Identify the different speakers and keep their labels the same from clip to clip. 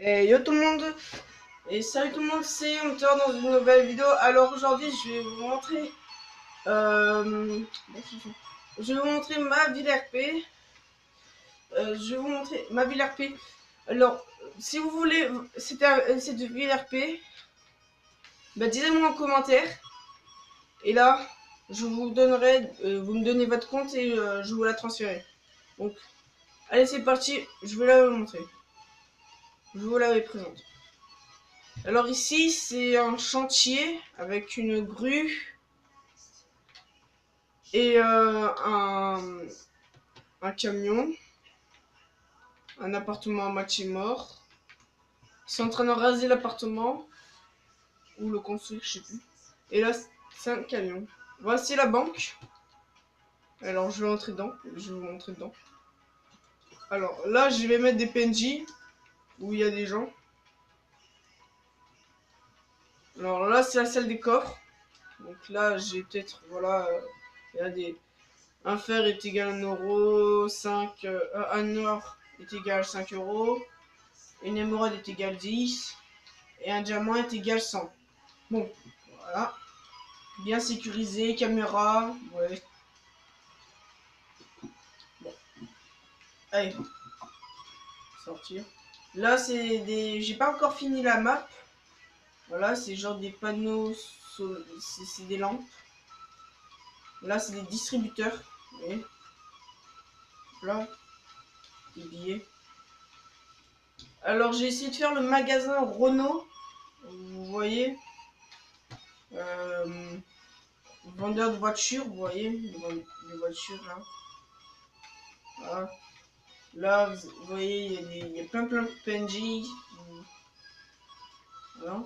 Speaker 1: Et yo tout le monde, et salut tout le monde, c'est Hunter dans une nouvelle vidéo. Alors aujourd'hui je vais vous montrer je vais vous montrer ma ville RP. Je vais vous montrer ma ville RP. Alors si vous voulez cette ville RP, bah, dites-moi en commentaire. Et là je vous donnerai, vous me donnez votre compte et je vous la transférer. Donc allez, c'est parti, je vais la montrer. Je vous la présente. Alors ici, c'est un chantier avec une grue et un camion, un appartement à moitié mort. Ils sont en train de raser l'appartement ou le construire, je sais plus. Et là, c'est un camion. Voici la banque. Alors, je vais entrer dedans. Je vais vous montrer dedans. Alors là, je vais mettre des PNJ où il y a des gens. Alors là, c'est la salle des coffres. Donc là, j'ai peut-être, voilà, il y a des... Un fer est égal à 1 euro, 5, un or est égal à 5 euros, une émeraude est égal à 10, et un diamant est égal à 100. Bon, voilà. Bien sécurisé, caméra, ouais. Bon, allez, sortir. Là, c'est des... J'ai pas encore fini la map. Voilà, c'est genre des panneaux, c'est des lampes. Là, c'est des distributeurs, vous voyez. Là, des billets. Alors, j'ai essayé de faire le magasin Renault. Vous voyez, euh, vendeur de voitures, vous voyez, les voitures là. Voilà. Là, vous voyez, il y a plein de PNJ. Voilà.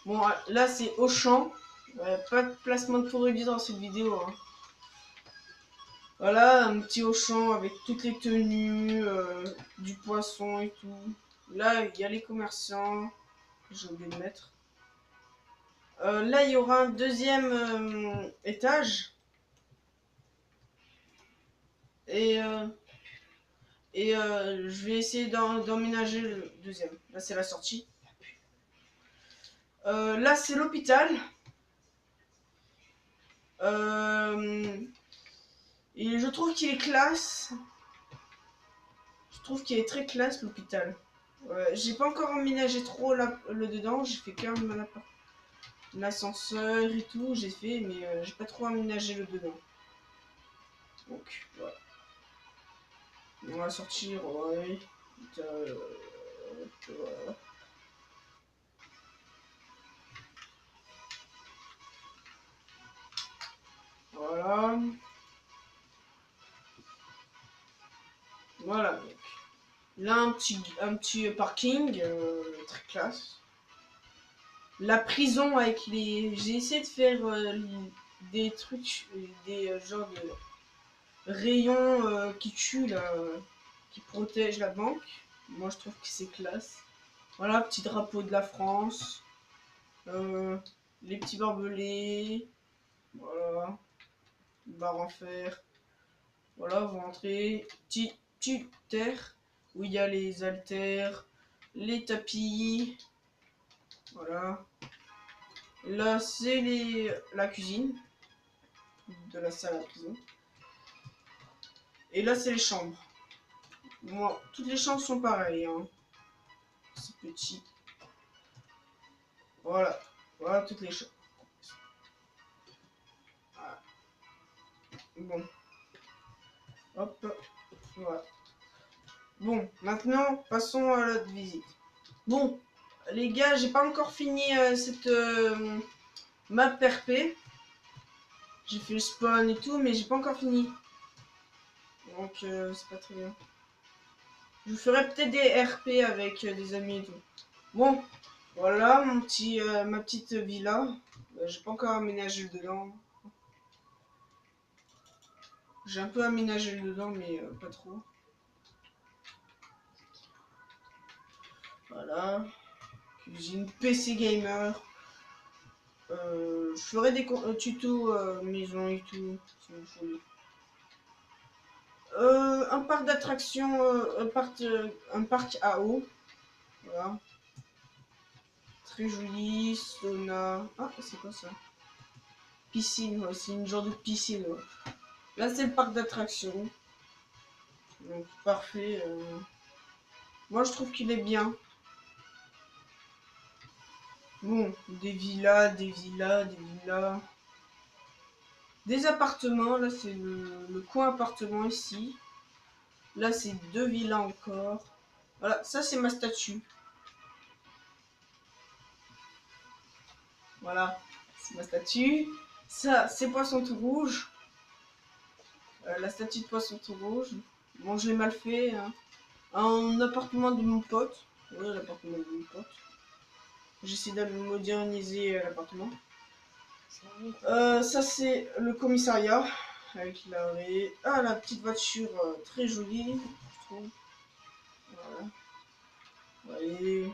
Speaker 1: Bon, là c'est Auchan. Pas de placement de produits dans cette vidéo. Hein. Voilà, un petit Auchan avec toutes les tenues, du poisson et tout. Là, il y a les commerçants. J'ai oublié de mettre. Là, il y aura un deuxième étage. Et je vais essayer d'emménager le deuxième. Là, c'est la sortie. Là, c'est l'hôpital. Et je trouve qu'il est classe. Je trouve qu'il est très classe, l'hôpital. J'ai pas encore emménagé trop le dedans. J'ai fait quand même l'ascenseur et tout. J'ai fait, mais j'ai pas trop aménagé le dedans. Donc, voilà. On va sortir, ouais. Voilà. Voilà. Voilà. Donc. Là, un petit parking, très classe. La prison avec les... J'ai essayé de faire des trucs, des genres de rayons qui tuent, là, qui protègent la banque. Moi, je trouve que c'est classe. Voilà, petit drapeau de la France. Les petits barbelés. Voilà. Barre en fer. Voilà, vous rentrez. Petit terre où il y a les haltères, les tapis. Voilà. Là, c'est la cuisine de la salle à prison. Et là, c'est les chambres. Bon, toutes les chambres sont pareilles. Hein. C'est petit. Voilà. Voilà toutes les chambres. Voilà. Bon. Hop. Voilà. Bon, maintenant, passons à la visite. Bon, les gars, j'ai pas encore fini cette map RP. J'ai fait le spawn et tout, mais j'ai pas encore fini. Donc, c'est pas très bien. Je ferai peut-être des RP avec des amis et tout. Bon, voilà ma petite villa. J'ai pas encore aménagé le dedans. J'ai un peu aménagé le dedans, mais pas trop. Voilà. Cuisine PC gamer. Je ferai des tutos maison et tout. Si vous voulez. Un parc d'attractions, un parc à eau. Voilà. Très joli. Sauna. Ah, c'est quoi ça? Piscine, ouais, c'est une genre de piscine. Ouais. Là, c'est le parc d'attractions. Donc, parfait. Moi, je trouve qu'il est bien. Bon, des villas, des villas, des villas. Des appartements. Là, c'est le coin appartement ici. Là, c'est 2 villas encore. Voilà, ça, c'est ma statue. Voilà, c'est ma statue. Ça, c'est Poisson tout rouge. La statue de Poisson tout rouge. Bon, je l'ai mal fait. Hein. Un appartement de mon pote. Oui, l'appartement de mon pote. J'essaie de moderniser l'appartement. Ça, c'est le commissariat. Avec l'arrêt. Ah, la petite voiture très jolie, je trouve. Voilà. Allez.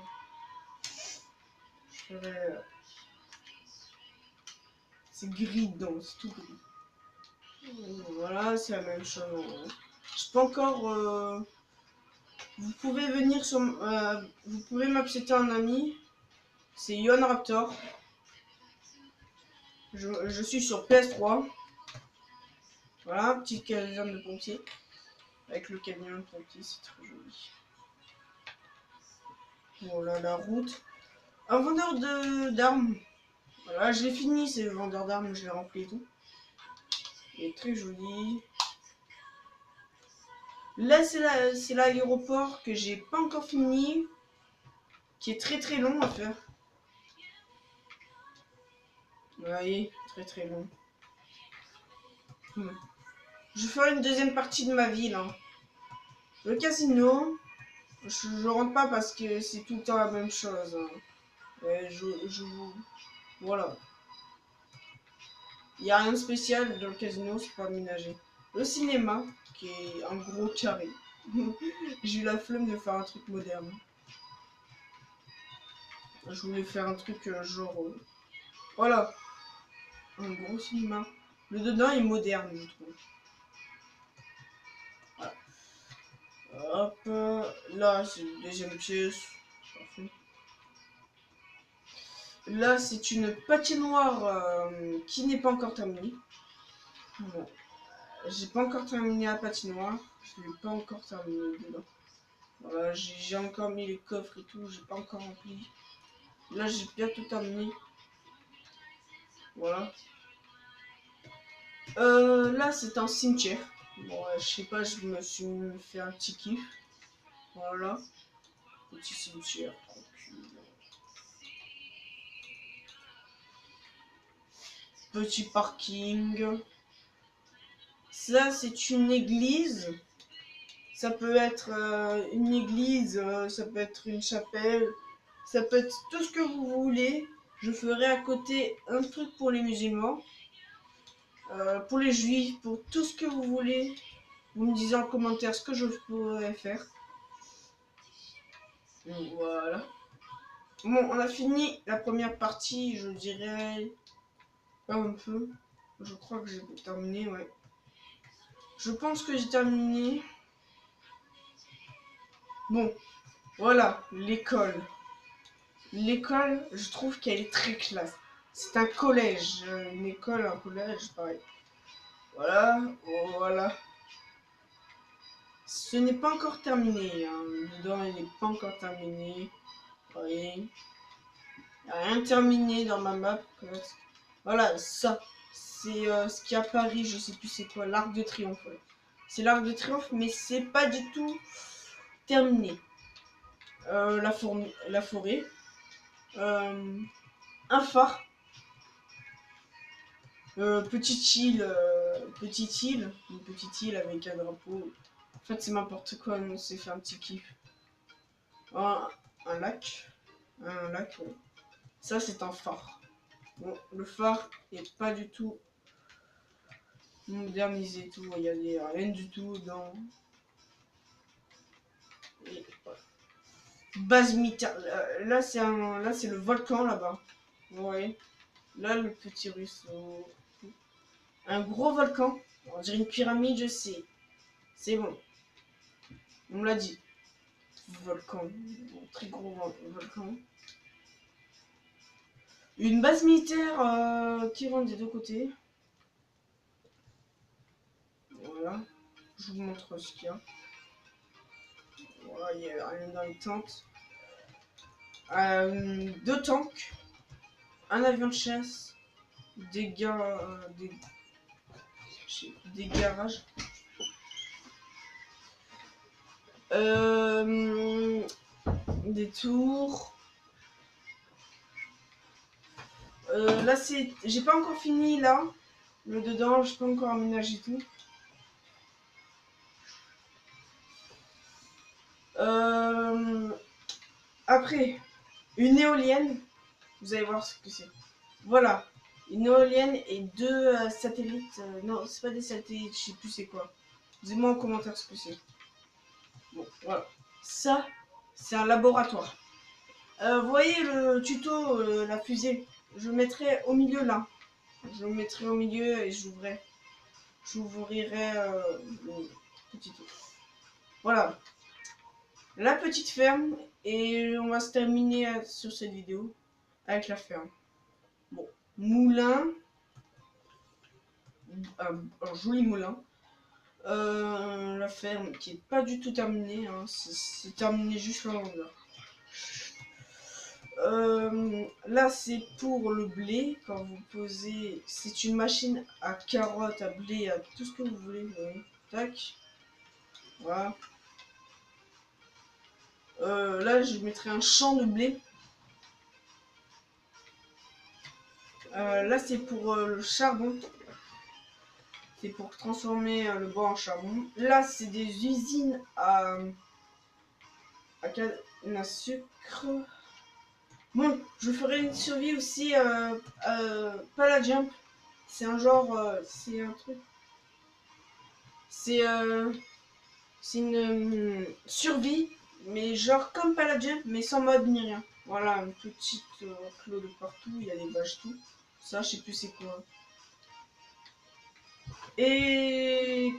Speaker 1: Je ferai... C'est gris dedans, c'est tout gris. Voilà, c'est la même chose. Je peux encore... Vous pouvez venir sur... vous pouvez m'accepter un ami. C'est Yon Raptor. Je suis sur PS3. Voilà, petite caserne de pompiers. Avec le camion de pompiers, c'est très joli. Voilà la route. Un vendeur d'armes. Voilà, je l'ai fini, c'est le vendeur d'armes, je l'ai rempli et tout. Il est très joli. Là, c'est l'aéroport que j'ai pas encore fini. Qui est très très long à faire. Vous voyez, très très long. Je ferai une deuxième partie de ma ville. Hein. Le casino, je rentre pas parce que c'est tout le temps la même chose. Hein. Voilà. Il n'y a rien de spécial dans le casino, c'est pas aménagé. Le cinéma, qui est un gros carré. J'ai eu la flemme de faire un truc moderne. Je voulais faire un truc genre... voilà. Un gros cinéma. Le dedans est moderne, je trouve. Voilà. Hop. Là, c'est une deuxième pièce. Parfait. Là, c'est une patinoire qui n'est pas encore terminée. Bon. J'ai pas encore terminé la patinoire. Je l'ai pas encore terminé dedans. Voilà, j'ai encore mis les coffres et tout. J'ai pas encore rempli. Là, j'ai bientôt terminé. Voilà. Là, c'est un cimetière. Bon, je sais pas, je me suis fait un petit kiff. Voilà. Petit cimetière, tranquille. Petit parking. Ça, c'est une église. Ça peut être une église, ça peut être une chapelle, ça peut être tout ce que vous voulez. Je ferai à côté un truc pour les musulmans, pour les juifs, pour tout ce que vous voulez. Vous me disiez en commentaire ce que je pourrais faire. Donc, voilà. Bon, on a fini la première partie, je dirais un peu. Je crois que j'ai terminé, ouais. Je pense que j'ai terminé. Bon, voilà, l'école. L'école, je trouve qu'elle est très classe. C'est un collège, une école, un collège, pareil. Voilà, voilà. Ce n'est pas encore terminé. Hein. Dedans, il n'est pas encore terminé. Voyez. Il n'y a rien terminé dans ma map. Voilà, ça. C'est ce qui est à Paris, je sais plus c'est quoi, l'Arc de Triomphe. Ouais. C'est l'Arc de Triomphe, mais c'est pas du tout terminé. La forêt. Un phare. Petite île, une petite île avec un drapeau. En fait, c'est n'importe quoi, on s'est fait un petit kiff. Un lac, ouais. Ça, c'est un phare. Bon, le phare est pas du tout modernisé, tout. Il y a rien du tout dans. Et, voilà. Base militaire. Là, c'est le volcan là-bas. Vous voyez. Là, le petit ruisseau. Un gros volcan. On dirait une pyramide, je sais. C'est bon. On me l'a dit. volcan, très gros volcan. Une base militaire qui rentre des deux côtés. Voilà, je vous montre ce qu'il y a. Voilà, il y a rien dans les tentes. 2 tanks, un avion de chasse, des garages. Des tours. Là c'est, j'ai pas encore fini là, le dedans, j'ai pas encore aménagé tout. Après, une éolienne, vous allez voir ce que c'est. Voilà, une éolienne et 2 satellites. Non, c'est pas des satellites, je sais plus c'est quoi. Dis-moi en commentaire ce que c'est. Bon, voilà. Ça, c'est un laboratoire. Vous voyez le tuto, la fusée, je le mettrai au milieu là. Je le mettrai au milieu et j'ouvrirai le petit tour. Voilà. La petite ferme et on va se terminer sur cette vidéo avec la ferme. Bon, moulin. Un joli moulin. La ferme qui est pas du tout terminée, hein, c'est terminé juste la longueur. Là c'est pour le blé, quand vous posez, c'est une machine à carottes, à blé, à tout ce que vous voulez. Tac, voilà. Là je mettrai un champ de blé. Là c'est pour le charbon, c'est pour transformer le bois en charbon. Là c'est des usines à canne à sucre. Bon, je ferai une survie aussi, pas la jump, c'est un genre, c'est un truc, c'est une survie, mais genre comme pas la jump, mais sans mode ni rien. Voilà, une petite clos de partout, il y a des vaches tout. Ça, je sais plus c'est quoi. Et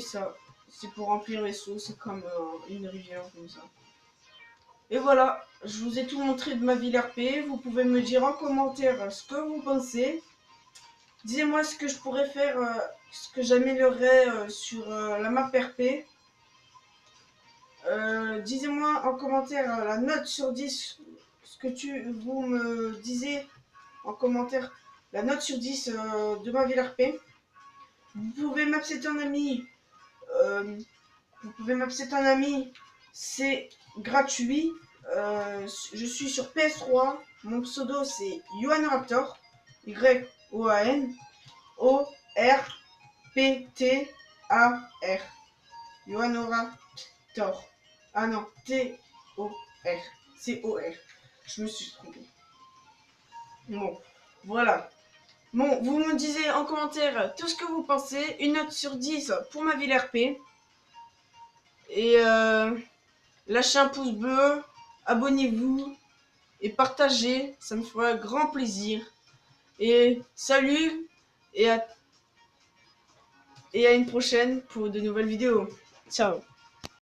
Speaker 1: ça, c'est pour remplir les seaux, c'est comme une rivière comme ça. Et voilà, je vous ai tout montré de ma ville RP. Vous pouvez me dire en commentaire ce que vous pensez. Dites-moi ce que je pourrais faire, ce que j'améliorerais sur la map RP. Dites-moi en commentaire la note sur 10, ce que vous me disiez en commentaire, la note sur 10 de ma ville RP. Vous pouvez m'accepter en ami. C'est gratuit. Je suis sur PS3. Mon pseudo c'est YoanRaptor. YOAN ORPTAR. YoanRaptor. Ah non, TOR. COR. Je me suis trompé. Bon, voilà. Bon, vous me disiez en commentaire tout ce que vous pensez. Une note sur 10 pour ma ville RP. Et lâchez un pouce bleu, abonnez-vous et partagez, ça me fera grand plaisir. Et salut et à une prochaine pour de nouvelles vidéos. Ciao.